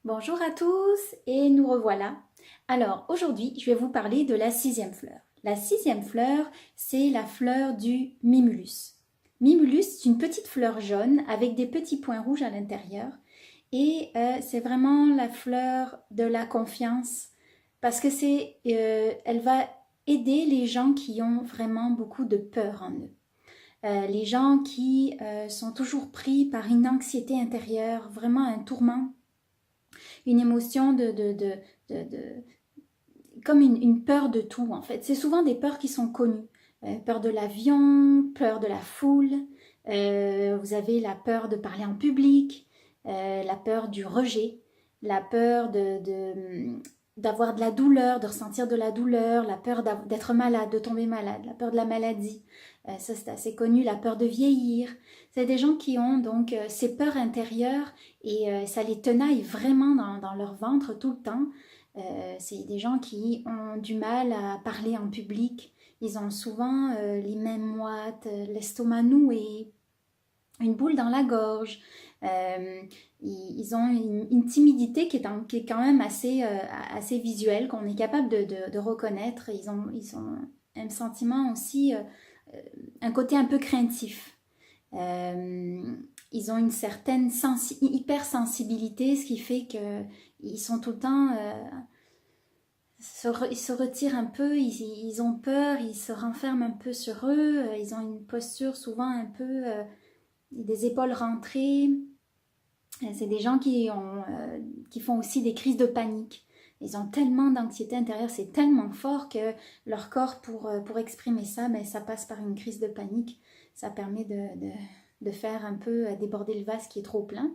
Bonjour à tous et nous revoilà. Alors aujourd'hui, je vais vous parler de la sixième fleur. La sixième fleur, c'est la fleur du mimulus. Mimulus, c'est une petite fleur jaune avec des petits points rouges à l'intérieur et c'est vraiment la fleur de la confiance parce que elle va aider les gens qui ont vraiment beaucoup de peur en eux. Les gens qui sont toujours pris par une anxiété intérieure, vraiment un tourment, une émotion de comme une peur de tout en fait. C'est souvent des peurs qui sont connues. Peur de l'avion, peur de la foule, vous avez la peur de parler en public, la peur du rejet, la peur d'avoir de la douleur, de ressentir de la douleur, la peur d'être malade, de tomber malade, la peur de la maladie. Ça c'est assez connu, la peur de vieillir. C'est des gens qui ont donc ces peurs intérieures et ça les tenaille vraiment dans leur ventre tout le temps. C'est des gens qui ont du mal à parler en public. Ils ont souvent les mains moites, l'estomac noué, une boule dans la gorge. Ils ont une timidité qui est quand même assez visuelle, qu'on est capable de reconnaître. Ils ont un sentiment aussi, un côté un peu craintif. Ils ont une certaine hypersensibilité, ce qui fait qu'ils sont tout le temps... ils se retirent un peu, ils ont peur, ils se renferment un peu sur eux, ils ont une posture souvent un peu des épaules rentrées. C'est des gens qui font aussi des crises de panique. Ils ont tellement d'anxiété intérieure, c'est tellement fort que leur corps, pour exprimer ça, ben, ça passe par une crise de panique. Ça permet de faire un peu déborder le vase qui est trop plein.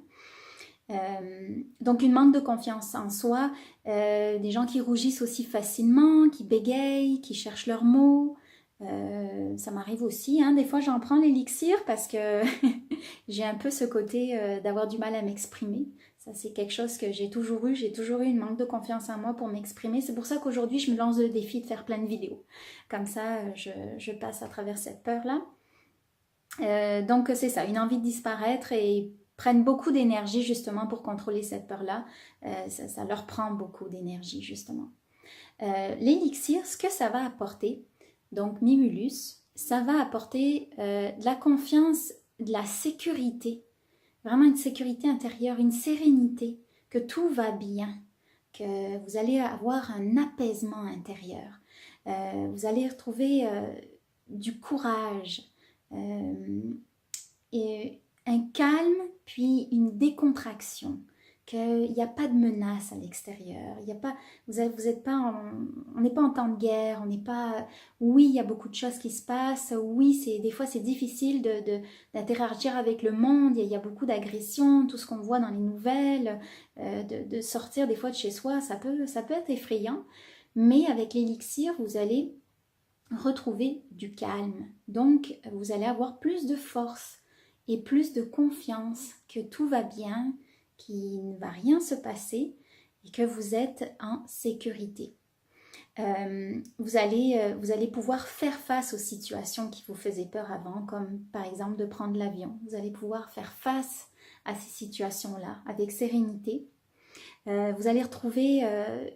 Donc une manque de confiance en soi, des gens qui rougissent aussi facilement, qui bégayent, qui cherchent leurs mots. Ça m'arrive aussi, hein. Des fois j'en prends l'élixir parce que j'ai un peu ce côté d'avoir du mal à m'exprimer. Ça c'est quelque chose que j'ai toujours eu une manque de confiance en moi pour m'exprimer. C'est pour ça qu'aujourd'hui je me lance le défi de faire plein de vidéos. Comme ça je passe à travers cette peur-là. Donc c'est ça, une envie de disparaître et prennent beaucoup d'énergie justement pour contrôler cette peur-là. Ça leur prend beaucoup d'énergie justement. L'élixir, ce que ça va apporter, donc Mimulus, ça va apporter de la confiance, de la sécurité, vraiment une sécurité intérieure, une sérénité, que tout va bien, que vous allez avoir un apaisement intérieur. Vous allez retrouver du courage, et un calme, puis une décontraction, qu'il n'y a pas de menace à l'extérieur, il y a pas, vous êtes pas on n'est pas en temps de guerre, on n'est pas, oui, il y a beaucoup de choses qui se passent, oui, des fois c'est difficile d'interagir avec le monde, il y a beaucoup d'agressions, tout ce qu'on voit dans les nouvelles, de sortir des fois de chez soi, ça peut être effrayant, mais avec l'élixir, vous allez retrouver du calme. Donc, vous allez avoir plus de force et plus de confiance que tout va bien, qu'il ne va rien se passer et que vous êtes en sécurité. Vous allez pouvoir faire face aux situations qui vous faisaient peur avant, comme par exemple de prendre l'avion. Vous allez pouvoir faire face à ces situations-là avec sérénité. Vous allez retrouver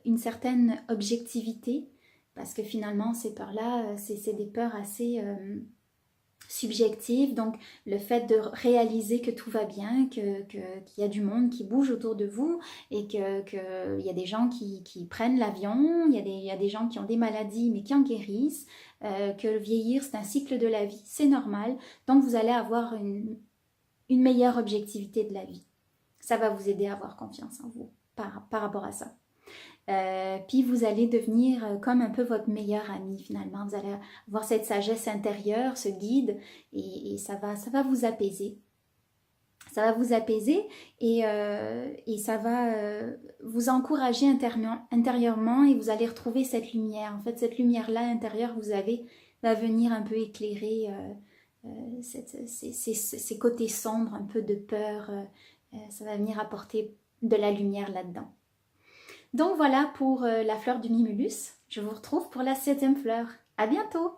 une certaine objectivité, parce que finalement, ces peurs-là, c'est des peurs assez subjectives. Donc, le fait de réaliser que tout va bien, qu'il y a du monde qui bouge autour de vous et qu'il y a des gens qui prennent l'avion, il y a des gens qui ont des maladies mais qui en guérissent, que le vieillir, c'est un cycle de la vie, c'est normal. Donc, vous allez avoir une meilleure objectivité de la vie. Ça va vous aider à avoir confiance en vous par rapport à ça. Puis vous allez devenir comme un peu votre meilleur ami finalement. Vous allez avoir cette sagesse intérieure, ce guide, et ça va vous apaiser. Ça va vous apaiser et ça va vous encourager intérieurement et vous allez retrouver cette lumière. En fait, cette lumière-là intérieure que vous avez va venir un peu éclairer ces côtés sombres, un peu de peur. Ça va venir apporter de la lumière là-dedans. Donc voilà pour la fleur du mimulus. Je vous retrouve pour la 7e fleur. À bientôt!